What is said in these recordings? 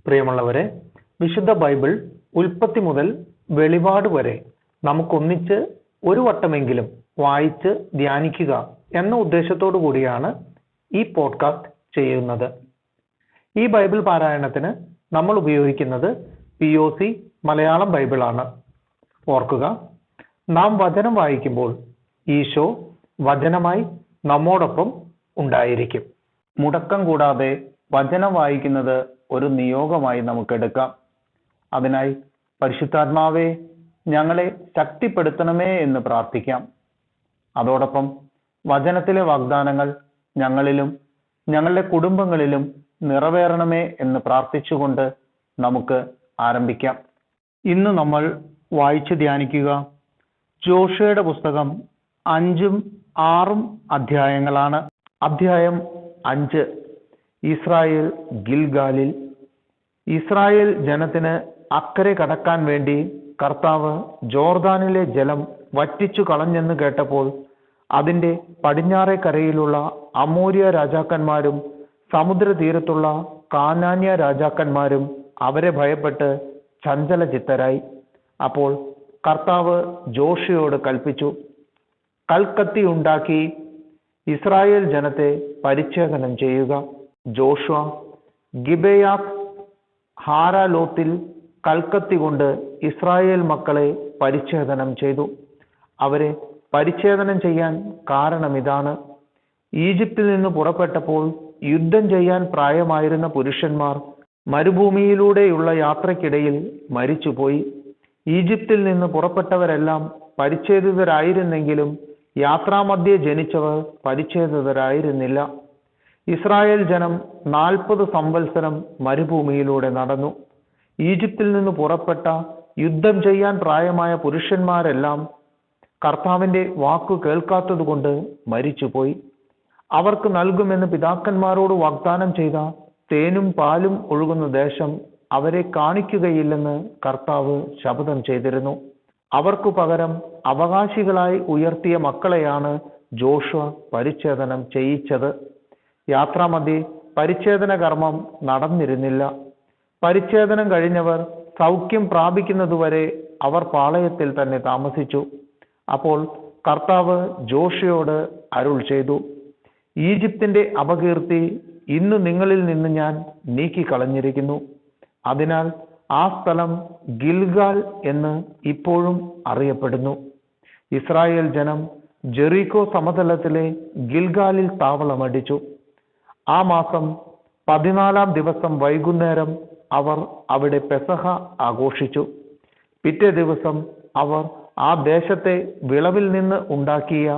പ്രിയമുള്ളവരെ, വിശുദ്ധ ബൈബിൾ ഉൽപ്പത്തി മുതൽ വെളിപാട് വരെ നമുക്കൊന്നിച്ച് ഒരു വട്ടമെങ്കിലും വായിച്ച് ധ്യാനിക്കുക എന്ന ഉദ്ദേശത്തോടു കൂടിയാണ് ഈ പോഡ്കാസ്റ്റ് ചെയ്യുന്നത്. ഈ ബൈബിൾ പാരായണത്തിന് നമ്മൾ ഉപയോഗിക്കുന്നത് POC മലയാളം ബൈബിളാണ്. ഓർക്കുക, നാം വചനം വായിക്കുമ്പോൾ ഈശോ വചനമായി നമ്മോടൊപ്പം ഉണ്ടായിരിക്കും. മുടക്കം കൂടാതെ വചനം വായിക്കുന്നത് ഒരു നിയോഗമായി നമുക്കെടുക്കാം. അതിനായി പരിശുദ്ധാത്മാവേ, ഞങ്ങളെ ശക്തിപ്പെടുത്തണമേ എന്ന് പ്രാർത്ഥിക്കാം. അതോടൊപ്പം വചനത്തിലെ വാഗ്ദാനങ്ങൾ ഞങ്ങളിലും ഞങ്ങളുടെ കുടുംബങ്ങളിലും നിറവേറണമേ എന്ന് പ്രാർത്ഥിച്ചുകൊണ്ട് നമുക്ക് ആരംഭിക്കാം. ഇന്ന് നമ്മൾ വായിച്ച് ധ്യാനിക്കുക ജോഷുവയുടെ പുസ്തകം 5ഉം 6ഉം അധ്യായങ്ങളാണ്. അധ്യായം 5, ഇസ്രായേൽ ഗിൽഗാലിൽ. ഇസ്രായേൽ ജനത്തിന് അക്കരെ കടക്കാൻ വേണ്ടി കർത്താവ് ജോർദാനിലെ ജലം വറ്റിച്ചു കളഞ്ഞെന്ന് കേട്ടപ്പോൾ അതിൻ്റെ പടിഞ്ഞാറേ കരയിലുള്ള അമോര്യ രാജാക്കന്മാരും സമുദ്രതീരത്തുള്ള കാനാന്യ രാജാക്കന്മാരും അവരെ ഭയപ്പെട്ട് ചഞ്ചലചിത്തരായി. അപ്പോൾ കർത്താവ് ജോഷുവയോട് കൽപ്പിച്ചു, കൽക്കത്തി ഉണ്ടാക്കി ഇസ്രായേൽ ജനത്തെ പരിച്ഛേദനം ചെയ്യുക. ജോഷുവ ഗിബെയാത്ത് ഹാരാലോത്തിൽ കൽക്കത്തി കൊണ്ട് ഇസ്രായേൽ മക്കളെ പരിച്ഛേദനം ചെയ്തു. അവരെ പരിച്ഛേദനം ചെയ്യാൻ കാരണം ഇതാണ്: ഈജിപ്തിൽ നിന്ന് പുറപ്പെട്ടപ്പോൾ യുദ്ധം ചെയ്യാൻ പ്രായമായിരുന്ന പുരുഷന്മാർ മരുഭൂമിയിലൂടെയുള്ള യാത്രക്കിടയിൽ മരിച്ചുപോയി. ഈജിപ്തിൽ നിന്ന് പുറപ്പെട്ടവരെല്ലാം പരിച്ഛേദിതരായിരുന്നെങ്കിലും യാത്രാമധ്യേ ജനിച്ചവർ പരിച്ഛേദിതരായിരുന്നില്ല. ഇസ്രായേൽ ജനം 40 സംവത്സരം മരുഭൂമിയിലൂടെ നടന്നു. ഈജിപ്തിൽ നിന്ന് പുറപ്പെട്ട യുദ്ധം ചെയ്യാൻ പ്രായമായ പുരുഷന്മാരെല്ലാം കർത്താവിൻ്റെ വാക്കു കേൾക്കാത്തതുകൊണ്ട് മരിച്ചുപോയി. അവർക്ക് നൽകുമെന്ന് പിതാക്കന്മാരോട് വാഗ്ദാനം ചെയ്ത തേനും പാലും ഒഴുകുന്ന ദേശം അവരെ കാണിക്കുകയില്ലെന്ന് കർത്താവ് ശപഥം ചെയ്തിരുന്നു. അവർക്കു പകരം അവകാശികളായി ഉയർത്തിയ മക്കളെയാണ് ജോഷുവ പരിച്ഛേദനം ചെയ്യിച്ചത്. യാത്രാമധ്യേ പരിച്ഛേദന കർമ്മം നടന്നിരുന്നില്ല. പരിച്ഛേദനം കഴിഞ്ഞവർ സൗഖ്യം പ്രാപിക്കുന്നതുവരെ അവർ പാളയത്തിൽ തന്നെ താമസിച്ചു. അപ്പോൾ കർത്താവ് ജോഷുവയോട് അരുൾ ചെയ്തു, ഈജിപ്തിൻ്റെ അപകീർത്തി ഇന്ന് നിങ്ങളിൽ നിന്ന് ഞാൻ നീക്കിക്കളഞ്ഞിരിക്കുന്നു. അതിനാൽ ആ സ്ഥലം ഗിൽഗാൽ എന്ന് ഇപ്പോഴും അറിയപ്പെടുന്നു. ഇസ്രായേൽ ജനം ജെറീക്കോ സമതലത്തിലെ ഗിൽഗാലിൽ താവളമടിച്ചു. ആ മാസം 14-ാം ദിവസം വൈകുന്നേരം അവർ അവിടെ പെസഹ ആഘോഷിച്ചു. പിറ്റേ ദിവസം അവർ ആ ദേശത്തെ വിളവിൽ നിന്ന് ഉണ്ടാക്കിയ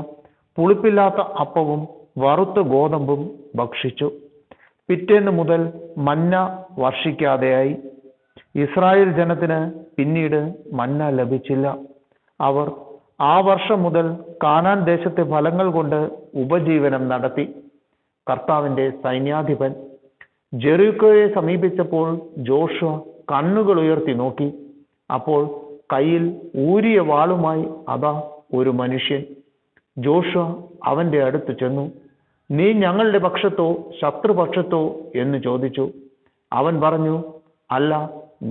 പുളിപ്പില്ലാത്ത അപ്പവും വറുത്ത ഗോതമ്പും ഭക്ഷിച്ചു. പിറ്റേന്ന് മുതൽ മന്ന വർഷിക്കാതെയായി. ഇസ്രായേൽ ജനത്തിന് പിന്നീട് മന്ന ലഭിച്ചില്ല. അവർ ആ വർഷം മുതൽ കാനാൻ ദേശത്തെ ഫലങ്ങൾ കൊണ്ട് ഉപജീവനം നടത്തി. കർത്താവിൻ്റെ സൈന്യാധിപൻ ജെറീക്കോയെ സമീപിച്ചപ്പോൾ ജോഷുവ കണ്ണുകൾ ഉയർത്തി നോക്കി. അപ്പോൾ കയ്യിൽ ഊരിയ വാളുമായി അതാ ഒരു മനുഷ്യൻ. ജോഷുവ അവൻ്റെ അടുത്ത് ചെന്നു, നീ ഞങ്ങളുടെ പക്ഷത്തോ ശത്രുപക്ഷത്തോ എന്ന് ചോദിച്ചു. അവൻ പറഞ്ഞു, അല്ല,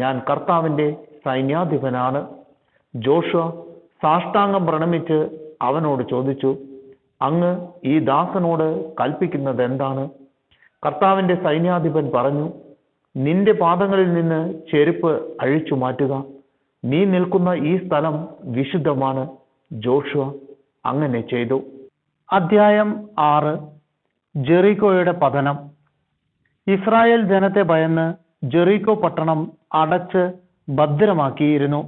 ഞാൻ കർത്താവിൻ്റെ സൈന്യാധിപനാണ്. ജോഷുവ സാഷ്ടാംഗം പ്രണമിച്ച് അവനോട് ചോദിച്ചു, അങ്ങ് ഈ ദാസനോട് കൽപ്പിക്കുന്നത് എന്താണ്? കർത്താവിൻ്റെ സൈന്യാധിപൻ പറഞ്ഞു, നിന്റെ പാദങ്ങളിൽ നിന്ന് ചെരുപ്പ് അഴിച്ചു മാറ്റുക. നീ നിൽക്കുന്ന ഈ സ്ഥലം വിശുദ്ധമാണ്. ജോഷുവ അങ്ങനെ ചെയ്തു. അധ്യായം 6, ജെറീക്കോയുടെ പതനം. ഇസ്രായേൽ ജനത്തെ ഭയന്ന് ജെറീക്കോ പട്ടണം അടച്ച് ഭദ്രമാക്കിയിരുന്നു.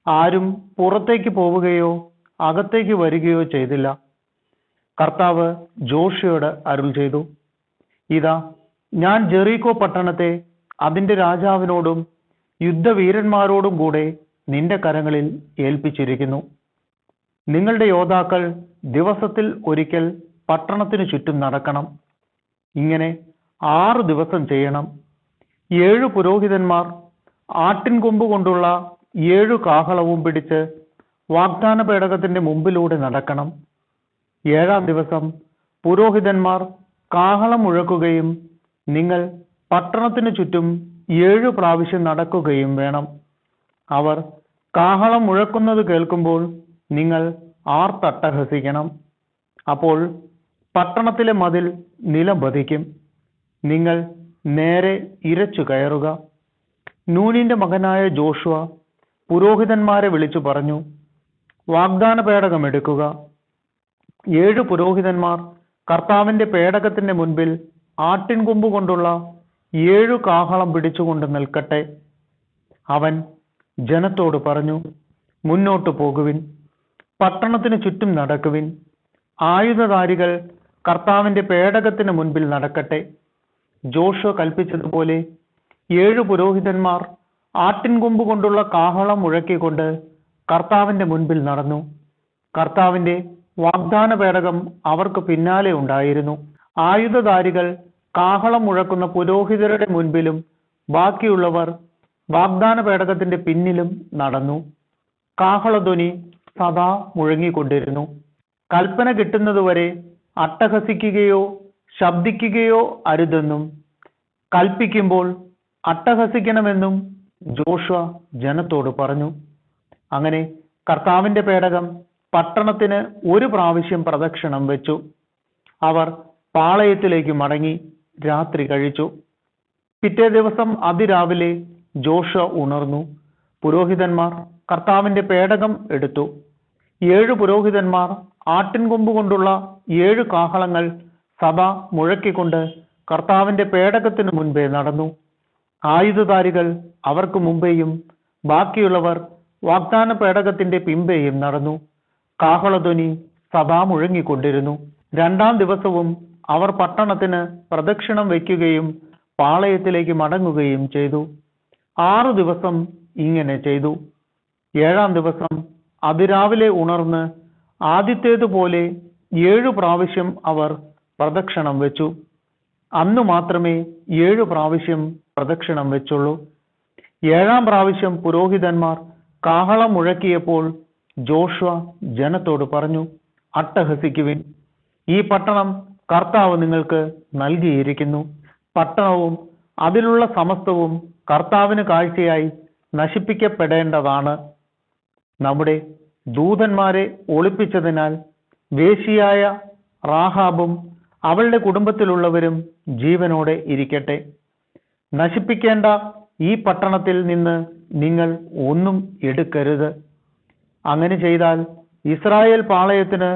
ആരും പുറത്തേക്ക് പോവുകയോ അകത്തേക്ക് വരികയോ ചെയ്തില്ല. കർത്താവ് ജോഷുവയോട് അരുൾ ചെയ്തു, ഇതാ, ഞാൻ ജെറീക്കോ പട്ടണത്തെ അതിൻ്റെ രാജാവിനോടും യുദ്ധവീരന്മാരോടും കൂടെ നിന്റെ കരങ്ങളിൽ ഏൽപ്പിച്ചിരിക്കുന്നു. നിങ്ങളുടെ യോദ്ധാക്കൾ ദിവസത്തിൽ ഒരിക്കൽ പട്ടണത്തിനു ചുറ്റും നടക്കണം. ഇങ്ങനെ 6 ദിവസം ചെയ്യണം. 7 പുരോഹിതന്മാർ ആട്ടിൻകൊമ്പ് കൊണ്ടുള്ള 7 കാഹളവും പിടിച്ച് വാഗ്ദാന പേടകത്തിന്റെ മുമ്പിലൂടെ നടക്കണം. 7-ാം ദിവസം പുരോഹിതന്മാർ കാഹളം മുഴക്കുകയും നിങ്ങൾ പട്ടണത്തിനു ചുറ്റും 7 പ്രാവശ്യം നടക്കുകയും വേണം. അവർ കാഹളം മുഴക്കുന്നത് കേൾക്കുമ്പോൾ നിങ്ങൾ ആർത്തട്ടഹസിക്കണം. അപ്പോൾ പട്ടണത്തിലെ മതിൽ നിലംപതിക്കും. നിങ്ങൾ നേരെ ഇരച്ചു കയറുക. നൂനിന്റെ മകനായ ജോഷുവ പുരോഹിതന്മാരെ വിളിച്ചു പറഞ്ഞു, വാഗ്ദാന പേടകം എടുക്കുക. 7 പുരോഹിതന്മാർ കർത്താവിന്റെ പേടകത്തിന്റെ മുൻപിൽ ആട്ടിൻകൊമ്പ് കൊണ്ടുള്ള 7 കാഹളം പിടിച്ചുകൊണ്ട് നിൽക്കട്ടെ. അവൻ ജനത്തോട് പറഞ്ഞു, മുന്നോട്ട് പോകുവിൻ, പട്ടണത്തിന് ചുറ്റും നടക്കുവിൻ. ആയുധധാരികൾ കർത്താവിന്റെ പേടകത്തിന് മുൻപിൽ നടക്കട്ടെ. ജോഷുവ കൽപ്പിച്ചതുപോലെ 7 പുരോഹിതന്മാർ ആട്ടിൻകൊമ്പ് കൊണ്ടുള്ള കാഹളം മുഴക്കിക്കൊണ്ട് കർത്താവിന്റെ മുൻപിൽ നടന്നു. കർത്താവിന്റെ വാഗ്ദാന പേടകം അവർക്ക് പിന്നാലെ ഉണ്ടായിരുന്നു. ആയുധധാരികൾ കാഹളം മുഴക്കുന്ന പുരോഹിതരുടെ മുൻപിലും ബാക്കിയുള്ളവർ വാഗ്ദാന പേടകത്തിന്റെ പിന്നിലും നടന്നു. കാഹളധ്വനി സദാ മുഴങ്ങിക്കൊണ്ടിരുന്നു. കൽപ്പന കിട്ടുന്നതുവരെ അട്ടഹസിക്കുകയോ ശബ്ദിക്കുകയോ അരുതെന്നും കൽപ്പിക്കുമ്പോൾ അട്ടഹസിക്കണമെന്നും ജോഷുവ ജനത്തോട് പറഞ്ഞു. അങ്ങനെ കർത്താവിന്റെ പേടകം പട്ടണത്തിന് 1 പ്രാവശ്യം പ്രദക്ഷിണം വെച്ചു. അവർ പാളയത്തിലേക്ക് മടങ്ങി രാത്രി കഴിച്ചു. പിറ്റേ ദിവസം അതിരാവിലെ ജോഷുവ ഉണർന്നു. പുരോഹിതന്മാർ കർത്താവിന്റെ പേടകം എടുത്തു. 7 പുരോഹിതന്മാർ ആട്ടിൻകൊമ്പ് കൊണ്ടുള്ള 7 കാഹളങ്ങൾ സദാ മുഴക്കിക്കൊണ്ട് കർത്താവിന്റെ പേടകത്തിന് മുൻപേ നടന്നു. ആയുധധാരികൾ അവർക്ക് മുമ്പേയും ബാക്കിയുള്ളവർ വാഗ്ദാന പേടകത്തിന്റെ പിമ്പേയും നടന്നു. കാഹളധ്വനി സദാ മുഴങ്ങിക്കൊണ്ടിരുന്നു. 2-ാം ദിവസവും അവർ പട്ടണത്തിന് പ്രദക്ഷിണം വയ്ക്കുകയും പാളയത്തിലേക്ക് മടങ്ങുകയും ചെയ്തു. 6 ദിവസം ഇങ്ങനെ ചെയ്തു. 7-ാം ദിവസം അതിരാവിലെ ഉണർന്ന് ആദ്യത്തേതുപോലെ 7 പ്രാവശ്യം അവർ പ്രദക്ഷിണം വെച്ചു. അന്നു മാത്രമേ 7 പ്രാവശ്യം പ്രദക്ഷിണം വെച്ചുള്ളൂ. 7-ാം പ്രാവശ്യം പുരോഹിതന്മാർ കാഹളം മുഴക്കിയപ്പോൾ ജോഷുവ ജനത്തോട് പറഞ്ഞു, അട്ടഹസിക്കുവിൻ, ഈ പട്ടണം കർത്താവ് നിങ്ങൾക്ക് നൽകിയിരിക്കുന്നു. പട്ടണവും അതിലുള്ള സമസ്തവും കർത്താവിന് കാഴ്ചയായി നശിപ്പിക്കപ്പെടേണ്ടതാണ്. നമ്മുടെ ദൂതന്മാരെ ഒളിപ്പിച്ചതിനാൽ വേശ്യയായ റാഹാബും അവളുടെ കുടുംബത്തിലുള്ളവരും ജീവനോടെ ഇരിക്കട്ടെ. നശിപ്പിക്കേണ്ട ഈ പട്ടണത്തിൽ നിന്ന് നിങ്ങൾ ഒന്നും എടുക്കരുത്. അങ്ങനെ ചെയ്താൽ ഇസ്രായേൽ പാളയത്തിന്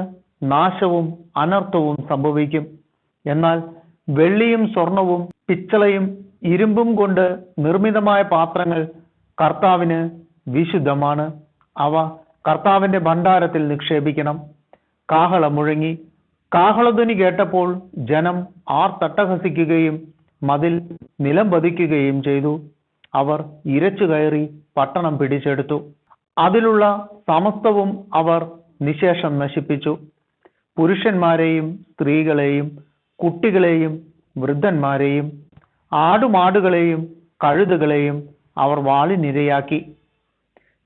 നാശവും അനർത്ഥവും സംഭവിക്കും. എന്നാൽ വെള്ളിയും സ്വർണവും പിച്ചളയും ഇരുമ്പും കൊണ്ട് നിർമ്മിതമായ പാത്രങ്ങൾ കർത്താവിന് വിശുദ്ധമാണ്. അവ കർത്താവിന്റെ ഭണ്ഡാരത്തിൽ നിക്ഷേപിക്കണം. കാഹളം മുഴങ്ങി. കാഹളധ്വനി കേട്ടപ്പോൾ ജനം ആർത്തട്ടഹസിക്കുകയും മതിൽ നിലംപതിക്കുകയും ചെയ്തു. അവർ ഇരച്ചു കയറി പട്ടണം പിടിച്ചെടുത്തു. അതിലുള്ള സമസ്തവും അവർ നിശേഷം നശിപ്പിച്ചു. പുരുഷന്മാരെയും സ്ത്രീകളെയും കുട്ടികളെയും വൃദ്ധന്മാരെയും ആടുമാടുകളെയും കഴുതുകളെയും അവർ വാളിനിരയാക്കി.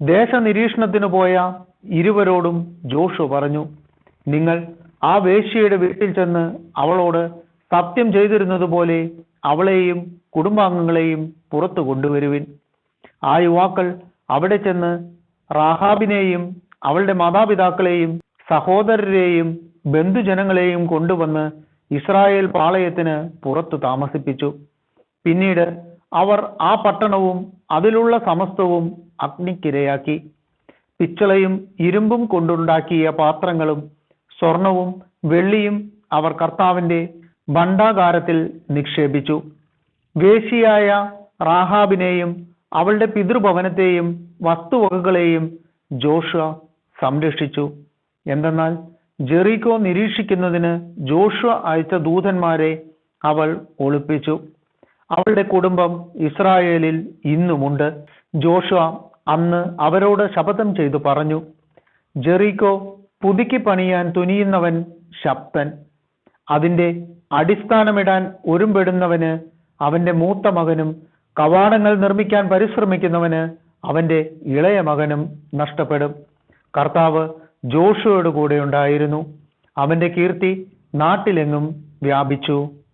ദേശനിരീക്ഷണത്തിന് പോയ ഇരുവരോടും ജോഷുവ പറഞ്ഞു, നിങ്ങൾ ആ വേശ്യയുടെ വീട്ടിൽ ചെന്ന് അവളോട് സത്യം ചെയ്തിരുന്നതുപോലെ അവളെയും കുടുംബാംഗങ്ങളെയും പുറത്തു കൊണ്ടുവരുവിൻ. ആ യുവാക്കൾ അവിടെ ചെന്ന് റാഹാബിനെയും അവളുടെ മാതാപിതാക്കളെയും സഹോദരരെയും ബന്ധുജനങ്ങളെയും കൊണ്ടുവന്ന് ഇസ്രായേൽ പാളയത്തിന് പുറത്തു താമസിപ്പിച്ചു. പിന്നീട് അവർ ആ പട്ടണവും അതിലുള്ള സമസ്തവും അഗ്നിക്കിരയാക്കി. പിച്ചളയും ഇരുമ്പും കൊണ്ടുണ്ടാക്കിയ പാത്രങ്ങളും സ്വർണവും വെള്ളിയും അവർ കർത്താവിന്റെ ഭണ്ഡാകാരത്തിൽ നിക്ഷേപിച്ചു. വേശ്യയായ റാഹാബിനെയും അവളുടെ പിതൃഭവനത്തെയും വസ്തുവകകളെയും ജോഷുവ സംരക്ഷിച്ചു. എന്തെന്നാൽ ജെറിക്കോ നിരീക്ഷിക്കുന്നതിന് ജോഷുവ അയച്ച ദൂതന്മാരെ അവൾ ഒളിപ്പിച്ചു. അവളുടെ കുടുംബം ഇസ്രായേലിൽ ഇന്നുമുണ്ട്. ജോഷുവ അന്ന് അവരോട് ശപഥം ചെയ്തു പറഞ്ഞു, ജെറിക്കോ പുതുക്കി പണിയാൻ തുനിയുന്നവൻ ശക്തൻ. അതിന്റെ അടിസ്ഥാനമിടാൻ ഒരുമ്പെടുന്നവന് അവന്റെ മൂത്ത മകനും കവാടങ്ങൾ നിർമ്മിക്കാൻ പരിശ്രമിക്കുന്നവന് അവന്റെ ഇളയ മകനും നഷ്ടപ്പെടും. കർത്താവ് ജോഷുവയോട് കൂടെ ഉണ്ടായിരുന്നു. അവന്റെ കീർത്തി നാട്ടിലെങ്ങും വ്യാപിച്ചു.